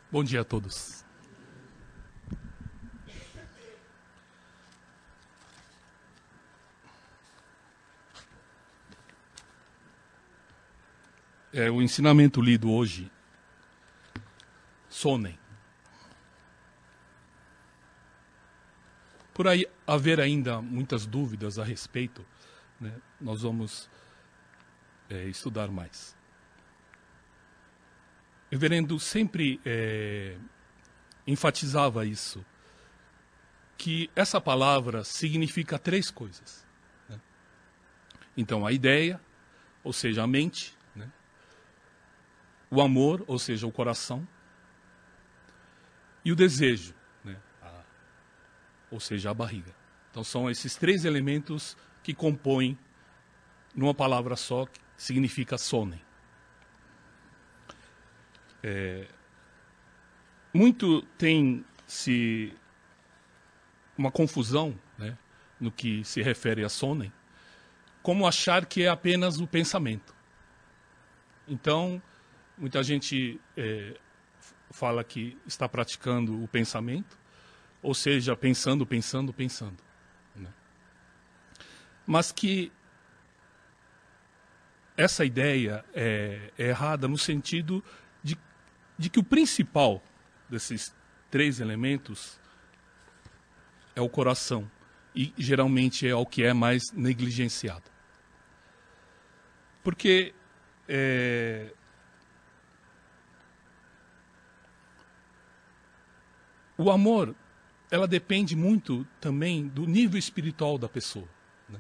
Bom dia a todos. O ensinamento lido hoje, sonem. Por aí haver ainda muitas dúvidas a respeito, né, nós vamos estudar mais. O reverendo sempre enfatizava isso, que essa palavra significa três coisas, né? Então, a ideia, ou seja, a mente, né? O amor, ou seja, o coração, e o desejo, né? Ou seja, a barriga. Então, são esses três elementos que compõem, numa palavra só, que significa sonem. Muito tem-se uma confusão, né, no que se refere a sonem, como achar que é apenas o pensamento. Então, muita gente fala que está praticando o pensamento, ou seja, pensando, né? Mas que essa ideia é errada no sentido de que o principal desses três elementos é o coração, e geralmente é o que é mais negligenciado. Porque o amor, ela depende muito também do nível espiritual da pessoa, né?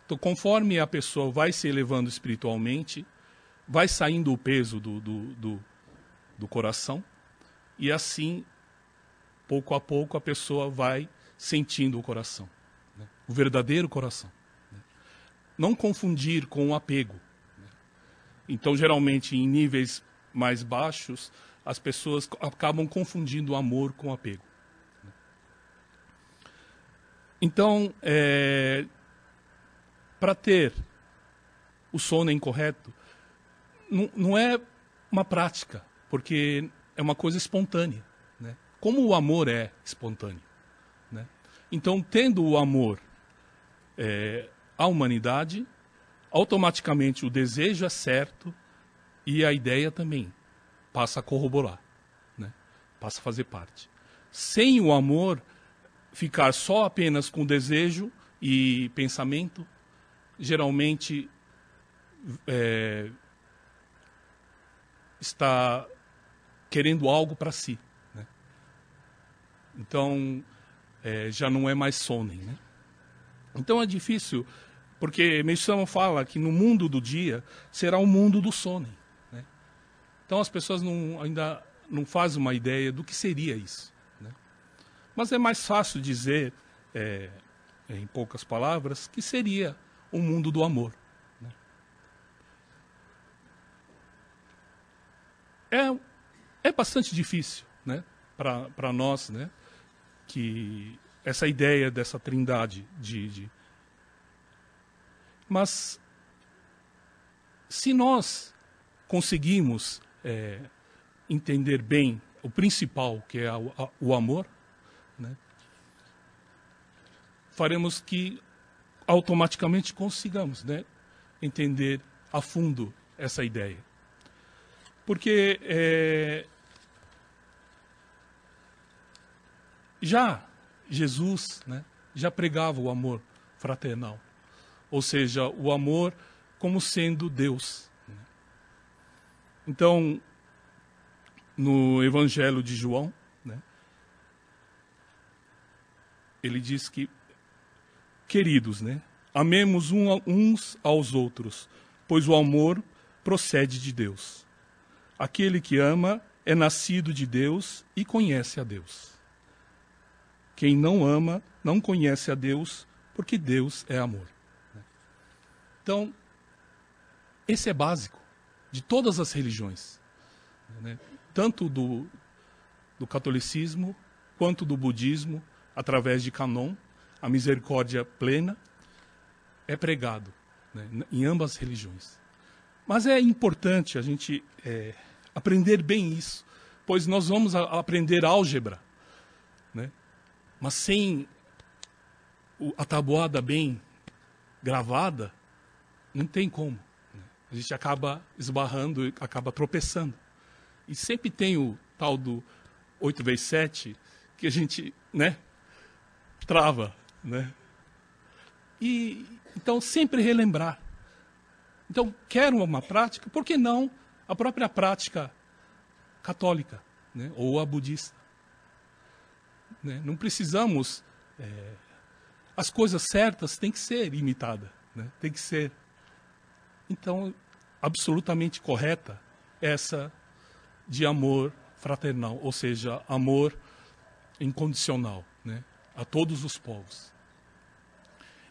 Então, conforme a pessoa vai se elevando espiritualmente, vai saindo o peso do coração, e assim, pouco a pouco, a pessoa vai sentindo o coração, né? O verdadeiro coração, né? Não confundir com o apego, né? Então, geralmente, em níveis mais baixos, as pessoas acabam confundindo o amor com o apego, né? Então, para ter o sonem correto, não é uma prática, porque é uma coisa espontânea, né? Como o amor é espontâneo, né? Então, tendo o amor à humanidade, automaticamente o desejo é certo e a ideia também passa a corroborar, né? Passa a fazer parte. Sem o amor, ficar só apenas com desejo e pensamento, geralmente está querendo algo para si, né? Então, já não é mais sonem, né? Então é difícil, porque Meishan fala que no mundo do dia será o mundo do sonem, né? Então as pessoas ainda não fazem uma ideia do que seria isso, né? Mas é mais fácil dizer, em poucas palavras, que seria o mundo do amor, né? É bastante difícil, né, para nós, né, que essa ideia dessa trindade Mas, se nós conseguimos entender bem o principal, que é o amor, né, faremos que automaticamente consigamos, né, entender a fundo essa ideia. Porque já Jesus, né, já pregava o amor fraternal, ou seja, o amor como sendo Deus, né? Então, no Evangelho de João, né, ele diz que, queridos, né, amemos uns aos outros, pois o amor procede de Deus. Aquele que ama é nascido de Deus e conhece a Deus. Quem não ama não conhece a Deus, porque Deus é amor. Então, esse é básico de todas as religiões, né? Tanto do catolicismo quanto do budismo, através de Canon, a misericórdia plena é pregado, né, em ambas as religiões. Mas é importante a gente aprender bem isso, pois nós vamos aprender álgebra, né? Mas sem a tabuada bem gravada, não tem como. Né? A gente acaba esbarrando e acaba tropeçando. E sempre tem o tal do 8 vezes 7 que a gente, né, trava, né? E então sempre relembrar. Então, quer uma prática, por que não a própria prática católica, né? Ou a budista? Né? Não precisamos... as coisas certas têm que ser imitadas, né? Tem que ser. Então, absolutamente correta essa de amor fraternal, ou seja, amor incondicional, né? A todos os povos.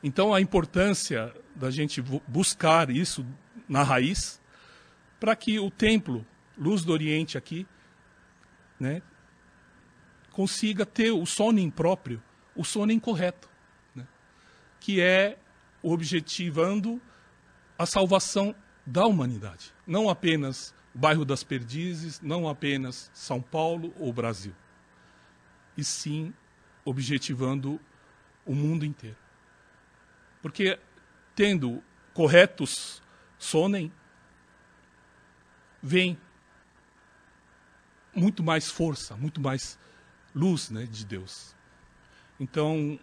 Então, a importância da gente buscar isso na raiz, para que o templo, Luz do Oriente aqui, né, consiga ter o sonem próprio, o sonem correto, né, que é objetivando a salvação da humanidade. Não apenas o bairro das Perdizes, não apenas São Paulo ou Brasil, e sim objetivando o mundo inteiro. Porque tendo corretos sonem, vem muito mais força, muito mais luz, né, de Deus. Então,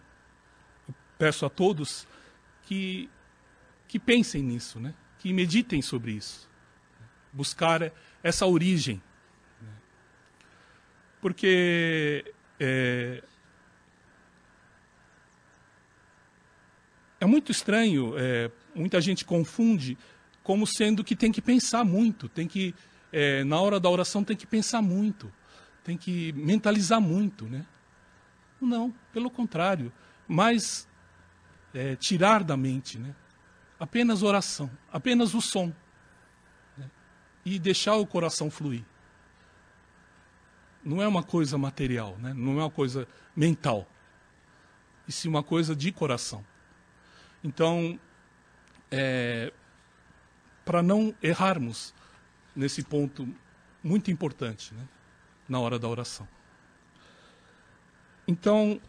eu peço a todos que pensem nisso, né, que meditem sobre isso. Buscar essa origem. Né, porque é muito estranho, muita gente confunde como sendo que tem que pensar muito, tem que, na hora da oração tem que pensar muito, tem que mentalizar muito, né? Não, pelo contrário, mas tirar da mente, né? Apenas oração, apenas o som, né? E deixar o coração fluir. Não é uma coisa material, né? Não é uma coisa mental, e sim uma coisa de coração. Então, para não errarmos nesse ponto muito importante, né, na hora da oração. Então,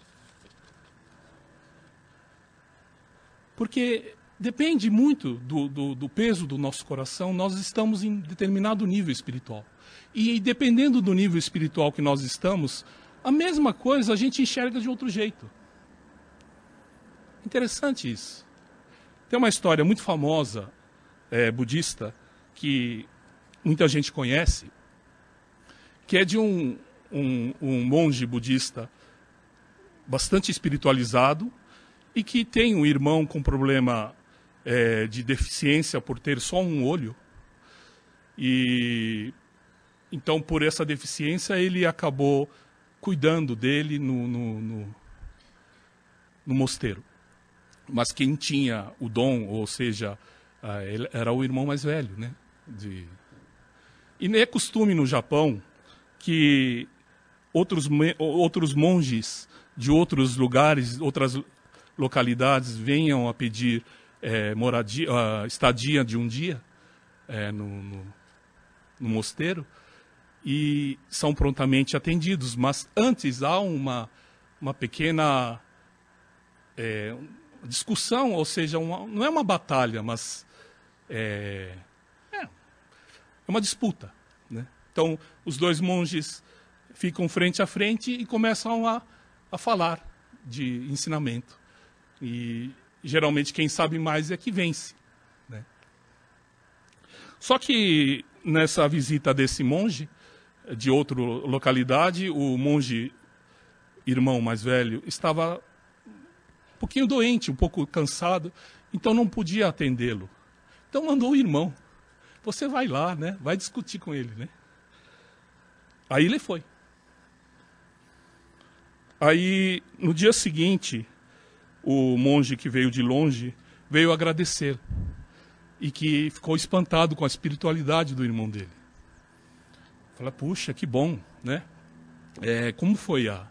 porque depende muito do peso do nosso coração, nós estamos em determinado nível espiritual. E dependendo do nível espiritual que nós estamos, a mesma coisa a gente enxerga de outro jeito. Interessante isso. Tem uma história muito famosa, budista, que muita gente conhece, que é de um monge budista bastante espiritualizado e que tem um irmão com problema de deficiência por ter só um olho. E então, por essa deficiência, ele acabou cuidando dele no mosteiro. Mas quem tinha o dom, ou seja, ele era o irmão mais velho, né? E é costume no Japão que outros monges de outros lugares, outras localidades, venham a pedir moradia, estadia de um dia no mosteiro, e são prontamente atendidos. Mas antes há uma pequena discussão, ou seja, não é uma batalha, mas é uma disputa, né? Então, os dois monges ficam frente a frente e começam a falar de ensinamento. E, geralmente, quem sabe mais é que vence, né? Só que, nessa visita desse monge, de outra localidade, o monge, irmão mais velho, estava um pouquinho doente, um pouco cansado, então não podia atendê-lo. Então mandou o irmão. Você vai lá, né? Vai discutir com ele, né? Aí ele foi. Aí, no dia seguinte, o monge que veio de longe veio agradecer e que ficou espantado com a espiritualidade do irmão dele. Fala, puxa, que bom, né? Como foi a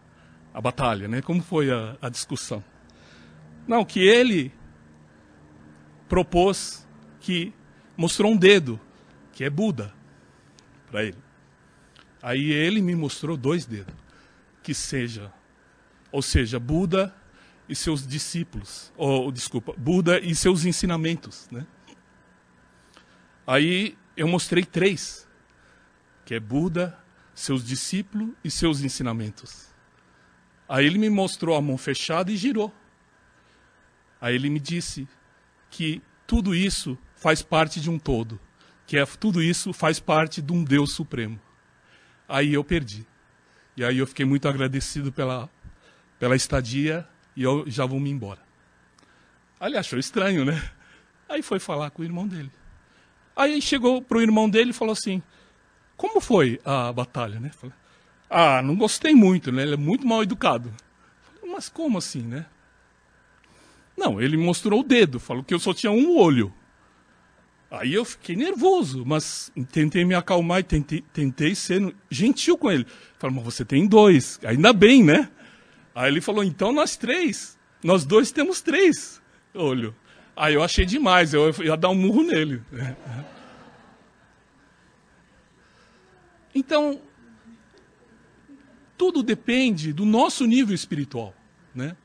batalha, né? Como foi a discussão? Não, que ele propôs, que mostrou um dedo, que é Buda, para ele. Aí ele me mostrou 2 dedos, ou seja, Buda e seus discípulos, Buda e seus ensinamentos, né? Aí eu mostrei 3, que é Buda, seus discípulos e seus ensinamentos. Aí ele me mostrou a mão fechada e girou. Aí ele me disse que tudo isso faz parte de um todo, tudo isso faz parte de um Deus Supremo. Aí eu perdi. E aí eu fiquei muito agradecido pela estadia e eu já vou me embora. Aí ele achou estranho, né? Aí foi falar com o irmão dele. Aí chegou pro irmão dele e falou assim, como foi a batalha, né? Falei, não gostei muito, né? Ele é muito mal educado. Falei, mas como assim, né? Não, ele me mostrou o dedo, falou que eu só tinha um olho. Aí eu fiquei nervoso, mas tentei me acalmar e tentei ser gentil com ele. Falei, mas você tem 2, ainda bem, né? Aí ele falou, então nós 2 temos 3 olhos. Aí eu achei demais, eu ia dar um murro nele. Então, tudo depende do nosso nível espiritual, né?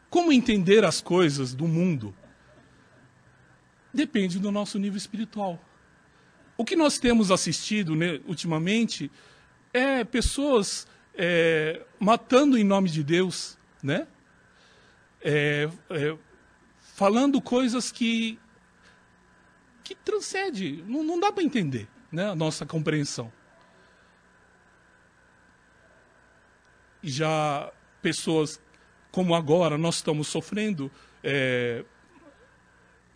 Como entender as coisas do mundo depende do nosso nível espiritual. O que nós temos assistido, né, ultimamente é pessoas matando em nome de Deus, né? Falando coisas que transcendem, não dá para entender, né, a nossa compreensão. E já pessoas como agora nós estamos sofrendo,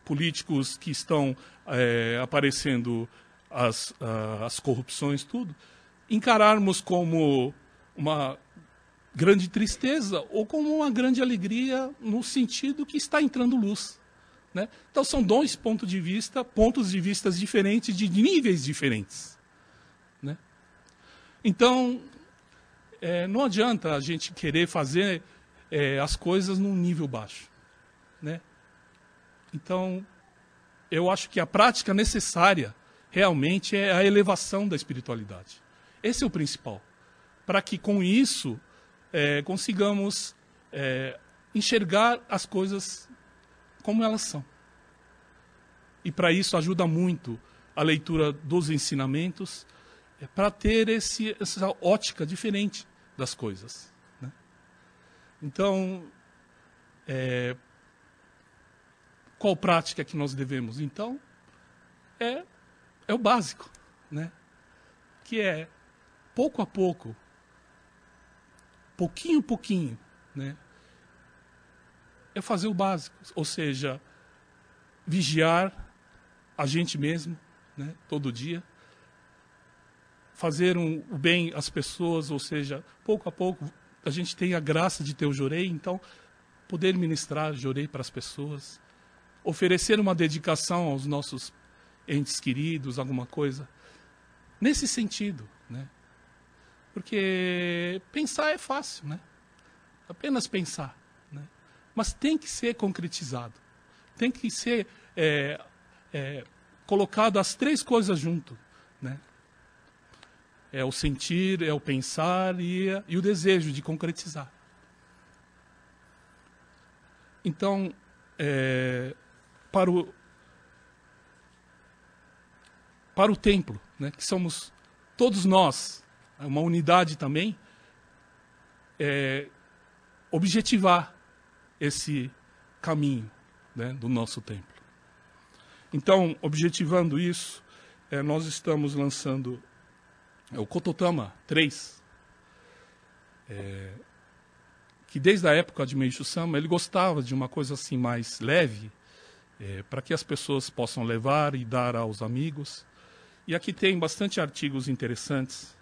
políticos que estão aparecendo as corrupções, tudo, encararmos como uma grande tristeza ou como uma grande alegria no sentido que está entrando luz, né? Então são 2 pontos de vista diferentes, de níveis diferentes, né? Então não adianta a gente querer fazer as coisas num nível baixo, né? Então eu acho que a prática necessária realmente é a elevação da espiritualidade. Esse é o principal, para que com isso consigamos enxergar as coisas como elas são. E para isso ajuda muito a leitura dos ensinamentos, para ter essa ótica diferente das coisas, né? Então, qual prática que nós devemos? Então, é o básico, né? Que é, pouco a pouco, pouquinho a pouquinho, né? É fazer o básico, ou seja, vigiar a gente mesmo, né? Todo dia, fazer o bem às pessoas, ou seja, pouco a pouco a gente tem a graça de ter o jorei, então poder ministrar jorei para as pessoas, oferecer uma dedicação aos nossos entes queridos, alguma coisa nesse sentido, né? Porque pensar é fácil, né? Apenas pensar, né? Mas tem que ser concretizado, tem que ser colocado as 3 coisas junto, né? É o sentir, é o pensar e o desejo de concretizar. Então, para o templo, né, que somos todos nós, uma unidade também, objetivar esse caminho, né, do nosso templo. Então, objetivando isso, nós estamos lançando o Kototama 3, que desde a época de Meishu Sama, ele gostava de uma coisa assim mais leve, para que as pessoas possam levar e dar aos amigos. E aqui tem bastante artigos interessantes.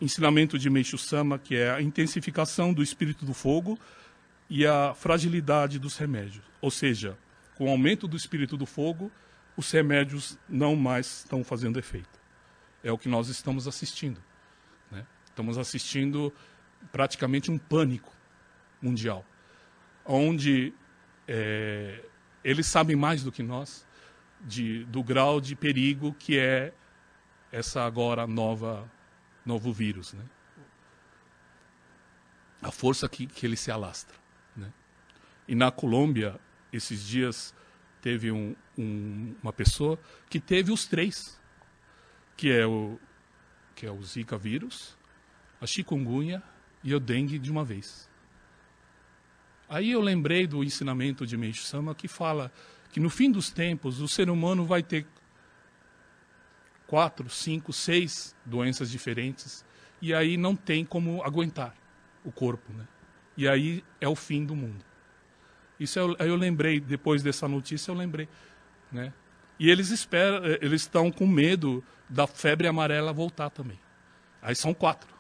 Ensinamento de Meishu Sama, que é a intensificação do espírito do fogo e a fragilidade dos remédios. Ou seja, com o aumento do espírito do fogo, os remédios não mais estão fazendo efeito. É o que nós estamos assistindo, né? Estamos assistindo praticamente um pânico mundial, onde eles sabem mais do que nós do grau de perigo que é essa agora novo vírus, né? A força que ele se alastra, né? E na Colômbia, esses dias, teve uma pessoa que teve os 3, que é o Zika vírus, a chikungunya e o dengue de uma vez. Aí eu lembrei do ensinamento de Meishu Sama, que fala que no fim dos tempos o ser humano vai ter 4, 5, 6 doenças diferentes, e aí não tem como aguentar o corpo, né? E aí é o fim do mundo. Isso eu lembrei, depois dessa notícia eu lembrei, né? E eles estão com medo da febre amarela voltar também. Aí são 4.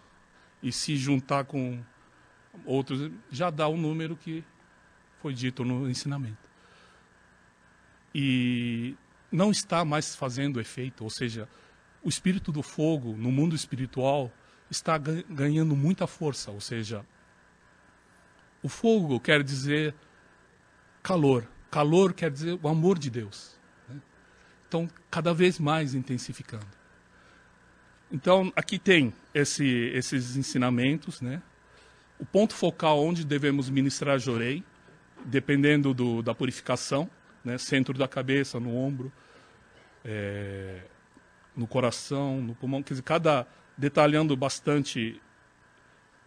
E se juntar com outros, já dá o número que foi dito no ensinamento. E não está mais fazendo efeito, ou seja, o espírito do fogo no mundo espiritual está ganhando muita força, ou seja, o fogo quer dizer calor, calor quer dizer o amor de Deus, né? Então, cada vez mais intensificando. Então, aqui tem esses ensinamentos, né? O ponto focal onde devemos ministrar Jorei, dependendo da purificação, né? Centro da cabeça, no ombro, no coração, no pulmão, quer dizer, detalhando bastante,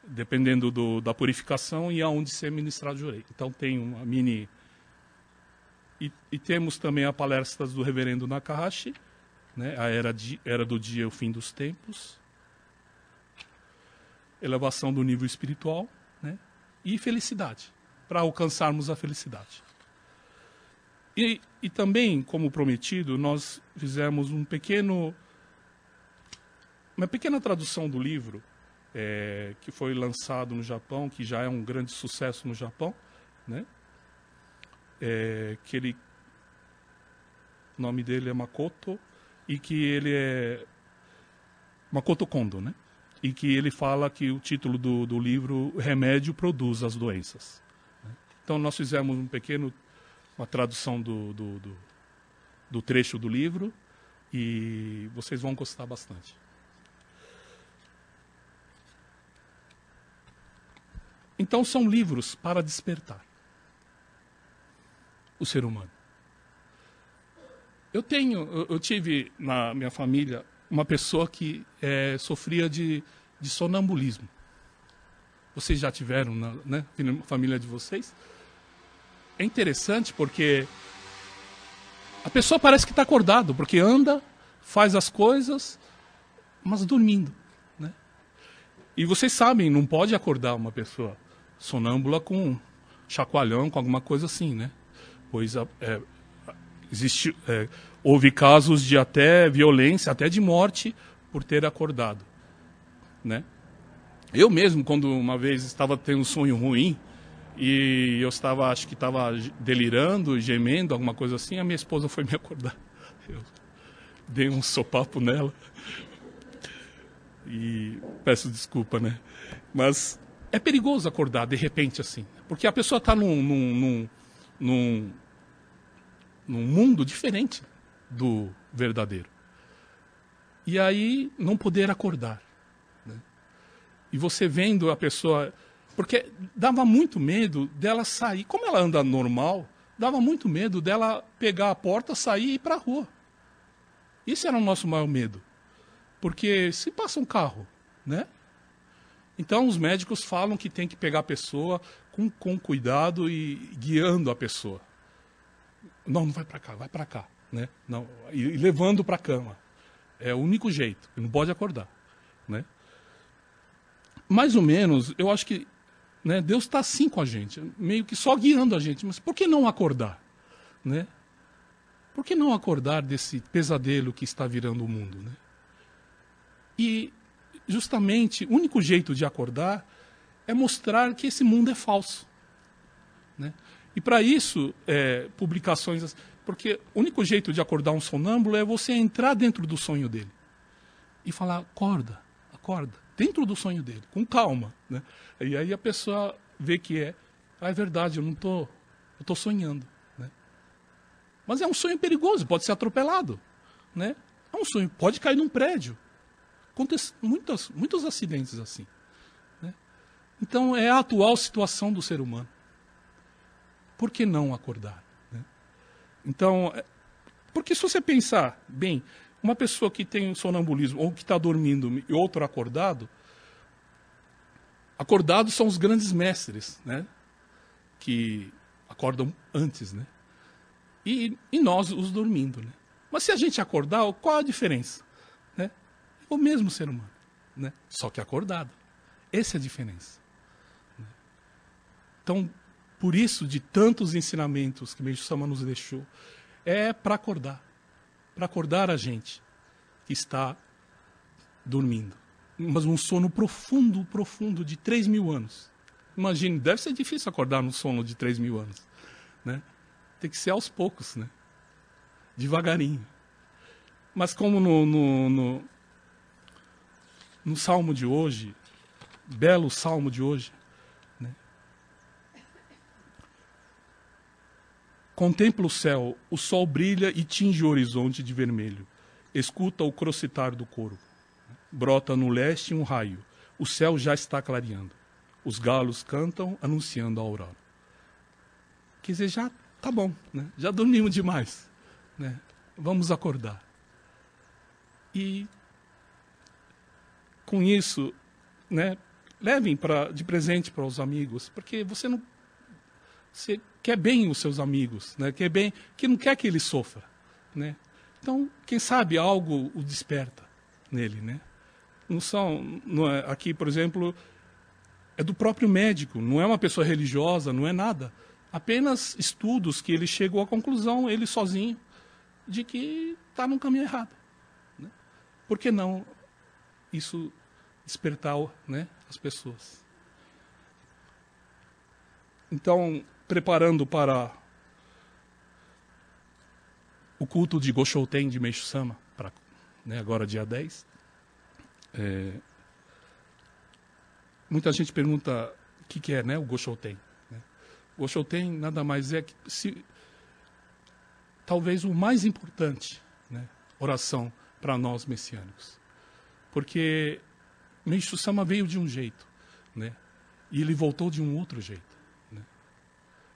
dependendo da purificação e aonde ser ministrado Jorei. Então tem uma mini... E temos também a palestras do reverendo Nakahashi, né? A era do dia, o fim dos tempos, elevação do nível espiritual, né? E felicidade, para alcançarmos a felicidade. E também, como prometido, nós fizemos uma pequena tradução do livro, que foi lançado no Japão, que já é um grande sucesso no Japão, né? O nome dele é Makoto, e que ele é Makoto Kondo, né? E que ele fala que o título do livro, Remédio Produz as Doenças, né? Então nós fizemos uma tradução do trecho do livro, e vocês vão gostar bastante. Então são livros para despertar o ser humano. Eu tive na minha família uma pessoa que sofria de sonambulismo. Vocês já tiveram na família de vocês? É interessante porque a pessoa parece que está acordado, porque anda, faz as coisas, mas dormindo, né? E vocês sabem, não pode acordar uma pessoa sonâmbula com um chacoalhão, com alguma coisa assim, né? Pois houve casos de até violência, até de morte, por ter acordado, né? Eu mesmo, quando uma vez estava tendo um sonho ruim, e eu acho que estava delirando, gemendo, alguma coisa assim, a minha esposa foi me acordar. Eu dei um sopapo nela. E peço desculpa, né? Mas é perigoso acordar de repente assim, porque a pessoa está num mundo diferente do verdadeiro. E aí não poder acordar, né? E você vendo a pessoa... Porque dava muito medo dela sair. Como ela anda normal, dava muito medo dela pegar a porta, sair e ir para a rua. Isso era o nosso maior medo. Porque se passa um carro, né? Então os médicos falam que tem que pegar a pessoa com cuidado e guiando a pessoa. Não vai para cá, vai para cá, né? Não, e levando para a cama. É o único jeito, não pode acordar, né? Mais ou menos, eu acho que, né, Deus está assim com a gente, meio que só guiando a gente. Mas por que não acordar, né? Por que não acordar desse pesadelo que está virando o mundo, né? E justamente o único jeito de acordar é mostrar que esse mundo é falso, né? E para isso, publicações... Porque o único jeito de acordar um sonâmbulo é você entrar dentro do sonho dele e falar, acorda, acorda, dentro do sonho dele, com calma, né? E aí a pessoa vê que é verdade, eu estou sonhando, né? Mas é um sonho perigoso, pode ser atropelado, né? É um sonho. Pode cair num prédio. Acontece muitos acidentes assim. Né? Então, é a atual situação do ser humano. Por que não acordar? Né? Então, porque se você pensar, bem, uma pessoa que tem sonambulismo, ou que está dormindo, e outro acordado, acordados são os grandes mestres, né? Que acordam antes, né? E nós os dormindo, né? Mas se a gente acordar, qual a diferença? Né? É o mesmo ser humano, né? Só que acordado. Essa é a diferença. Né? Então, por isso, de tantos ensinamentos que Meixo Sama nos deixou, é para acordar a gente que está dormindo. Mas um sono profundo, profundo, de 3.000 anos. Imagine, deve ser difícil acordar num sono de 3.000 anos. Né? Tem que ser aos poucos, né? Devagarinho. Mas como no salmo de hoje, belo salmo de hoje, né? Contempla o céu, o sol brilha e tinge o horizonte de vermelho. Escuta o crocitar do corvo. Brota no leste um raio. O céu já está clareando. Os galos cantam, anunciando a aurora. Quer dizer, já tá bom, né? Já dormimos demais. Né? Vamos acordar. E com isso, né, levem de presente para os amigos, porque você quer bem os seus amigos, né? Que não quer que ele sofra. Né? Então, quem sabe algo o desperta nele, né? Aqui, por exemplo, é do próprio médico, não é uma pessoa religiosa, não é nada. Apenas estudos que ele chegou à conclusão, ele sozinho, de que está no caminho errado. Né? Por que não isso despertar, né, as pessoas? Então, preparando para o culto de Goshoten de Meixo Sama, né, agora dia 10, muita gente pergunta o que é, né, o Goshoten. Né? Goshoten nada mais é que talvez o mais importante, né, oração para nós messiânicos. Porque Meixo Sama veio de um jeito, né, e ele voltou de um outro jeito. Né?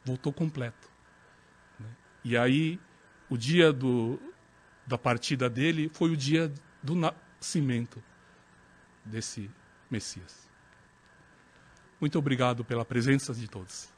Voltou completo. Né? E aí, o dia da partida dele foi o dia do nascimento desse Messias. Muito obrigado pela presença de todos.